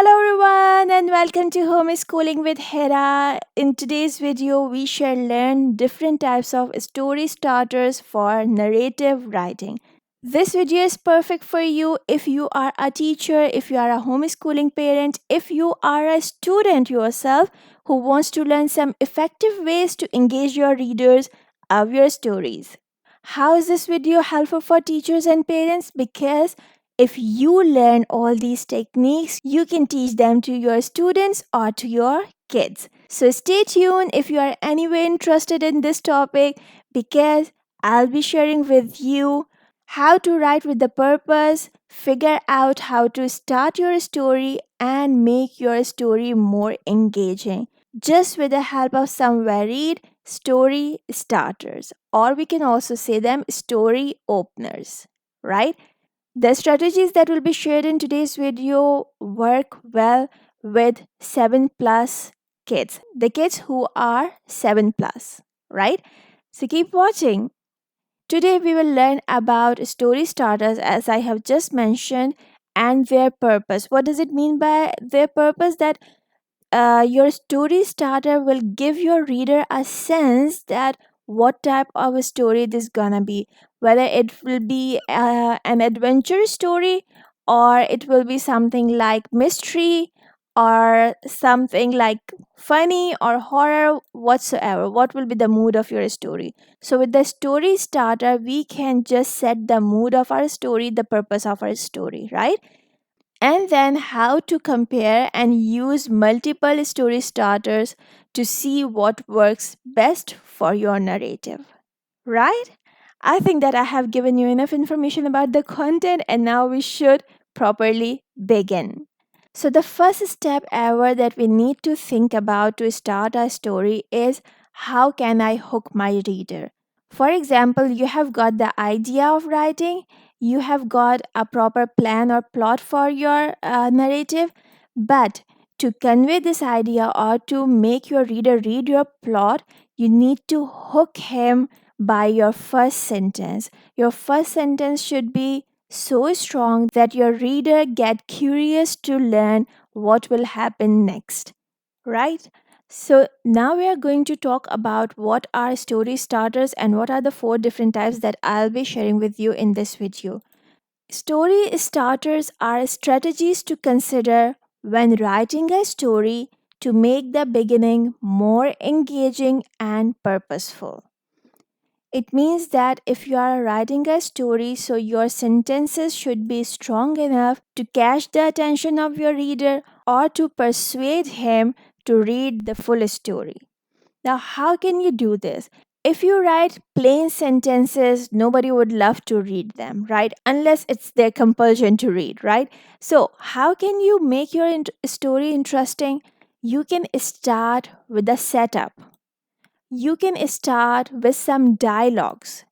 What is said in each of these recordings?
Hello everyone and welcome to Homeschooling with Hera. In today's video, we shall learn different types of story starters for narrative writing. This video is perfect for you if you are a teacher, if you are a homeschooling parent, if you are a student yourself who wants to learn some effective ways to engage your readers of your stories. How is this video helpful for teachers and parents? Because if you learn all these techniques, you can teach them to your students or to your kids. So stay tuned if you are anyway interested in this topic because I'll be sharing with you how to write with the purpose, figure out how to start your story and make your story more engaging just with the help of some varied story starters, or we can also say them story openers, right? The strategies that will be shared in today's video work well with 7 plus kids, the kids who are 7 plus, right? So keep watching. Today we will learn about story starters as I have just mentioned and their purpose. What does it mean by their purpose? That your story starter will give your reader a sense that what type of a story this gonna be, whether it will be an adventure story or it will be something like mystery or something like funny or horror whatsoever. What will be the mood of your story? So with the story starter we can just set the mood of our story, the purpose of our story, right? And then how to compare and use multiple story starters to see what works best for your narrative. Right? I think that I have given you enough information about the content and now we should properly begin. So, the first step ever that we need to think about to start a story is how can I hook my reader? For example, you have got the idea of writing, you have got a proper plan or plot for your narrative, but to convey this idea or to make your reader read your plot, you need to hook him by your first sentence. Your first sentence should be so strong that your reader get curious to learn what will happen next, right? So now we are going to talk about what are story starters and what are the 4 different types that I'll be sharing with you in this video. Story starters are strategies to consider when writing a story to make the beginning more engaging and purposeful. It means that if you are writing a story, so your sentences should be strong enough to catch the attention of your reader or to persuade him to read the full story. Now, how can you do this? If you write plain sentences, nobody would love to read them, right? Unless it's their compulsion to read, right? So, how can you make your story interesting? You can start with a setup. You can start with some dialogues.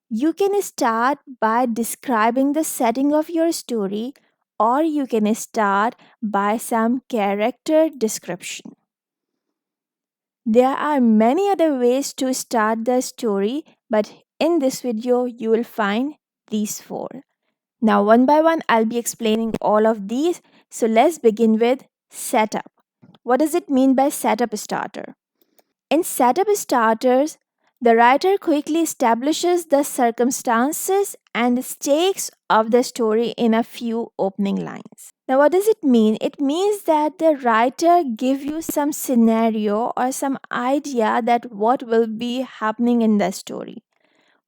You can start by describing the setting of your story, or you can start by some character description. There are many other ways to start the story, but in this video, you will find these 4. Now, one by one, I'll be explaining all of these. So, let's begin with setup. What does it mean by setup starter? In setup starters, the writer quickly establishes the circumstances and stakes of the story in a few opening lines. Now, what does it mean? It means that the writer gives you some scenario or some idea that what will be happening in the story.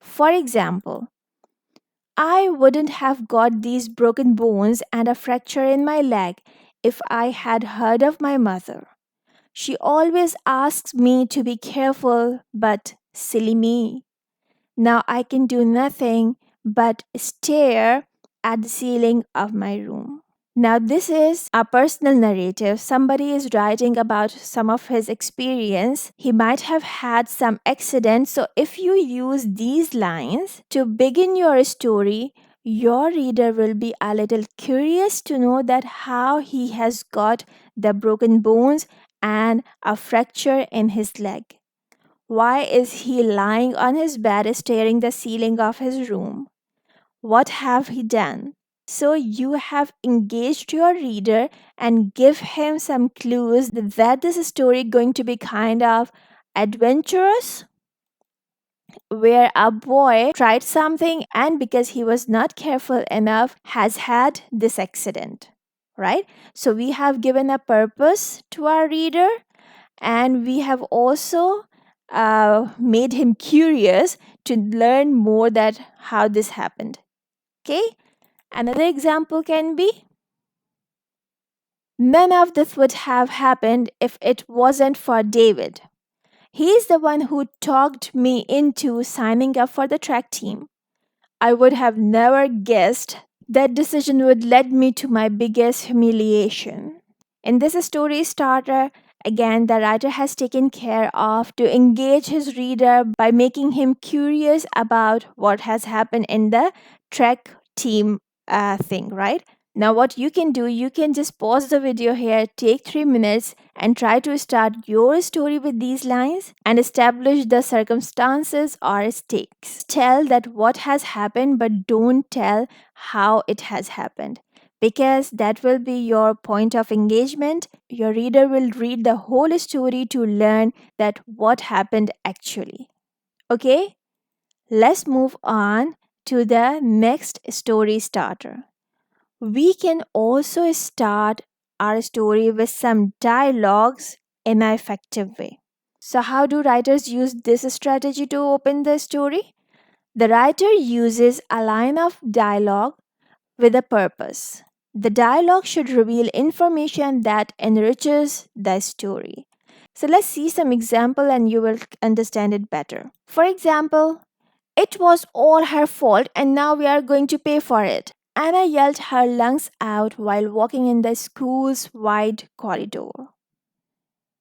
For example, I wouldn't have got these broken bones and a fracture in my leg if I had heard of my mother. She always asks me to be careful, but silly me. Now I can do nothing but stare at the ceiling of my room. Now, this is a personal narrative. Somebody is writing about some of his experience. He might have had some accident. So, if you use these lines to begin your story, your reader will be a little curious to know that how he has got the broken bones and a fracture in his leg. Why is he lying on his bed staring the ceiling of his room? What have he done? So you have engaged your reader and give him some clues that this story going to be kind of adventurous, where a boy tried something and because he was not careful enough has had this accident, right? So we have given a purpose to our reader, and we have also made him curious to learn more that how this happened. Okay, another example can be, none of this would have happened if it wasn't for David. He's the one who talked me into signing up for the track team. I would have never guessed that decision would lead me to my biggest humiliation. In this story starter, again, the writer has taken care of to engage his reader by making him curious about what has happened in the trek team thing, right? Now, what you can do, you can just pause the video here, take 3 minutes, and try to start your story with these lines and establish the circumstances or stakes. Tell that what has happened, but don't tell how it has happened, because that will be your point of engagement. Your reader will read the whole story to learn that what happened actually. Okay, let's move on to the next story starter. We can also start our story with some dialogues in an effective way. So, how do writers use this strategy to open the story? The writer uses a line of dialogue with a purpose. The dialogue should reveal information that enriches the story. So let's see some example and you will understand it better. For example, it was all her fault and now we are going to pay for it. Anna yelled her lungs out while walking in the school's wide corridor.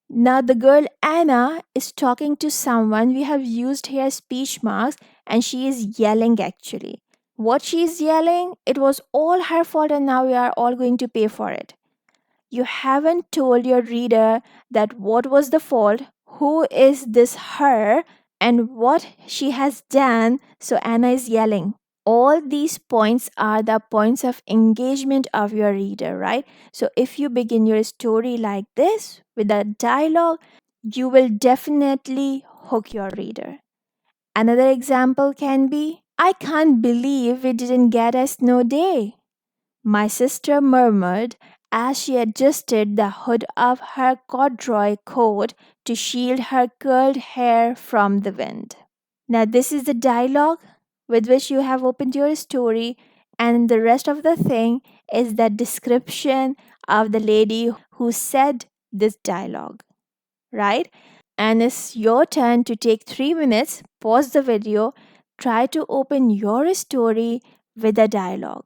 Now the girl Anna is talking to someone. We have used here speech marks and she is yelling actually. What she is yelling, it was all her fault and now we are all going to pay for it. You haven't told your reader that what was the fault, who is this her, and what she has done, so Anna is yelling. All these points are the points of engagement of your reader, right? So if you begin your story like this with a dialogue, you will definitely hook your reader. Another example can be, I can't believe we didn't get a snow day, my sister murmured as she adjusted the hood of her corduroy coat to shield her curled hair from the wind. Now, this is the dialogue with which you have opened your story, and the rest of the thing is the description of the lady who said this dialogue, right? And it's your turn to take 3 minutes, pause the video, try to open your story with a dialogue.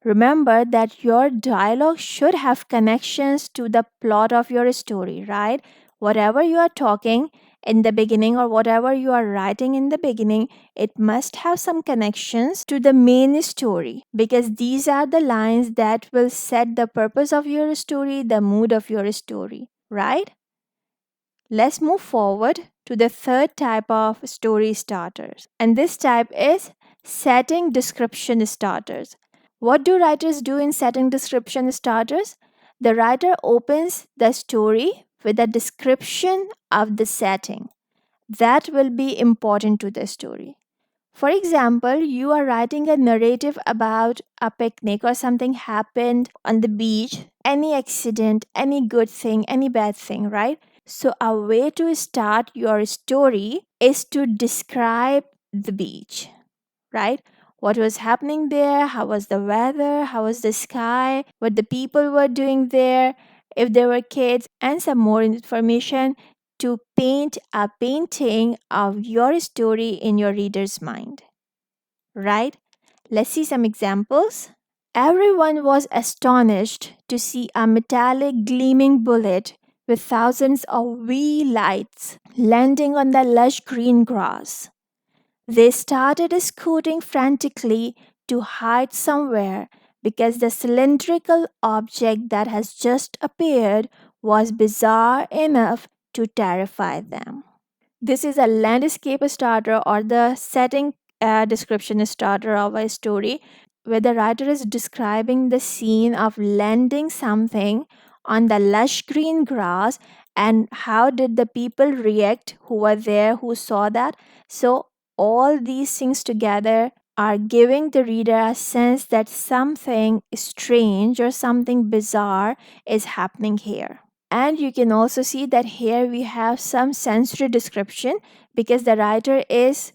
Remember that your dialogue should have connections to the plot of your story, right? Whatever you are talking in the beginning or whatever you are writing in the beginning, it must have some connections to the main story, because these are the lines that will set the purpose of your story, the mood of your story, right? Let's move forward to the third type of story starters, and this type is setting description starters. What do writers do in setting description starters? The writer opens the story with a description of the setting. That will be important to the story. For example, you are writing a narrative about a picnic or something happened on the beach, any accident, any good thing, any bad thing, right? So, a way to start your story is to describe the beach, right? What was happening there, how was the weather, how was the sky, what the people were doing there, if there were kids, and some more information to paint a painting of your story in your reader's mind, right? Let's see some examples. Everyone was astonished to see a metallic gleaming bullet with thousands of wee lights landing on the lush green grass. They started scooting frantically to hide somewhere because the cylindrical object that has just appeared was bizarre enough to terrify them. This is a landscape starter or the setting description starter of a story where the writer is describing the scene of landing something on the lush green grass and how did the people react who were there, who saw that. So, all these things together are giving the reader a sense that something strange or something bizarre is happening here. And you can also see that here we have some sensory description because the writer is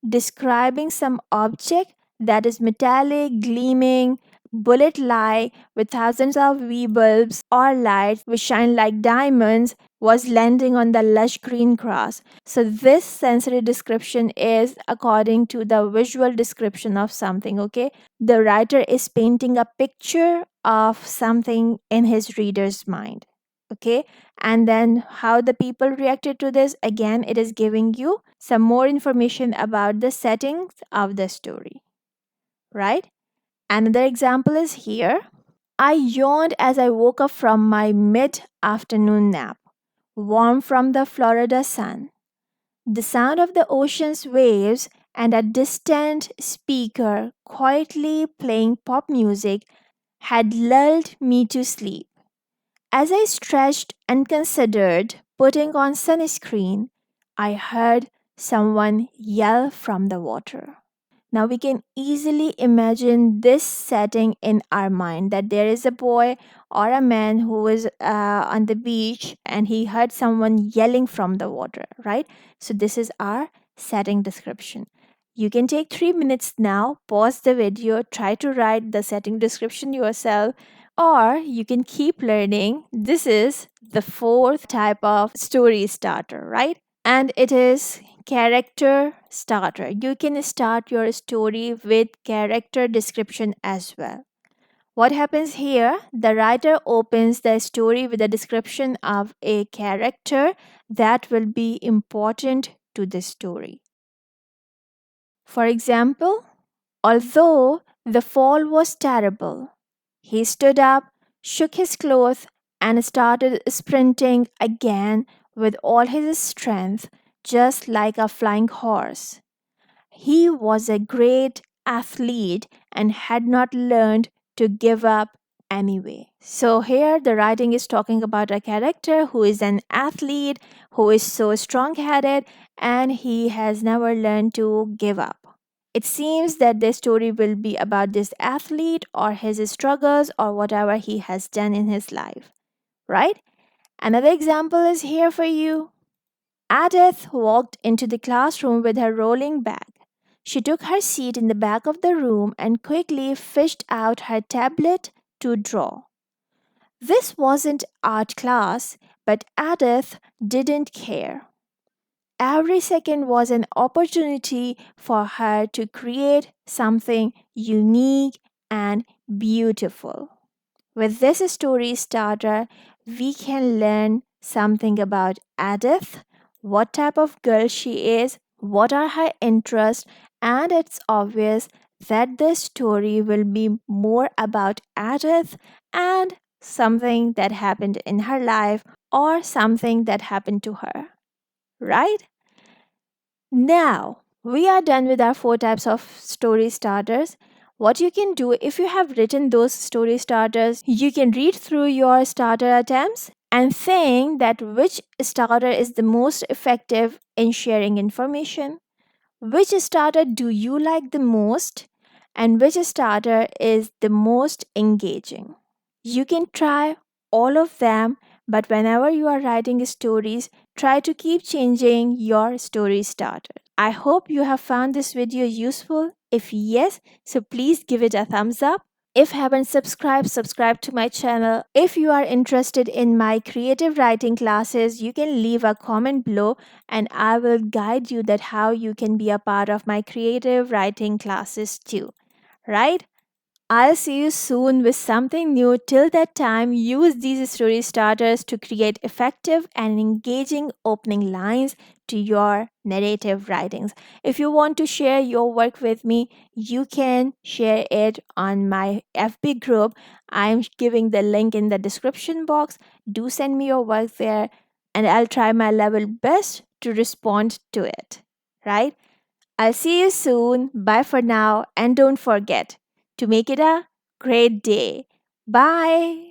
describing some object that is metallic, gleaming, bullet like, with thousands of V bulbs or lights which shine like diamonds, was landing on the lush green grass. So, this sensory description is according to the visual description of something, okay? The writer is painting a picture of something in his reader's mind, okay? And then how the people reacted to this, again, it is giving you some more information about the settings of the story, right? Another example is here. I yawned as I woke up from my mid afternoon nap, warm from the Florida sun. The sound of the ocean's waves and a distant speaker quietly playing pop music had lulled me to sleep. As I stretched and considered putting on sunscreen, I heard someone yell from the water. Now we can easily imagine this setting in our mind that there is a boy or a man who is on the beach and he heard someone yelling from the water, right? So this is our setting description. You can take 3 minutes now, pause the video, try to write the setting description yourself, or you can keep learning. This is the fourth type of story starter, right? And it is character starter. You can start your story with character description as well. What happens here? The writer opens the story with a description of a character that will be important to the story. For example, although the fall was terrible, he stood up, shook his clothes, and started sprinting again with all his strength, just like a flying horse. He was a great athlete and had not learned to give up anyway. So, here the writing is talking about a character who is an athlete, who is so strong headed, and he has never learned to give up. It seems that the story will be about this athlete or his struggles or whatever he has done in his life, right? Another example is here for you. Edith walked into the classroom with her rolling bag. She took her seat in the back of the room and quickly fished out her tablet to draw. This wasn't art class, but Edith didn't care. Every second was an opportunity for her to create something unique and beautiful. With this story starter, we can learn something about Edith, what type of girl she is, what are her interests, and it's obvious that the story will be more about Edith and something that happened in her life or something that happened to her, right? Now, we are done with our four types of story starters. What you can do if you have written those story starters, you can read through your starter attempts and think that which starter is the most effective in sharing information, which starter do you like the most, and which starter is the most engaging. You can try all of them, but whenever you are writing stories, try to keep changing your story starter. I hope you have found this video useful. If yes, so please give it a thumbs up. If haven't subscribed, subscribe to my channel. If you are interested in my creative writing classes, you can leave a comment below and I will guide you that how you can be a part of my creative writing classes too. Right? I'll see you soon with something new. Till that time, use these story starters to create effective and engaging opening lines to your narrative writings. If you want to share your work with me, you can share it on my FB group. I'm giving the link in the description box. Do send me your work there, and I'll try my level best to respond to it. Right? I'll see you soon. Bye for now, and don't forget to make it a great day. Bye.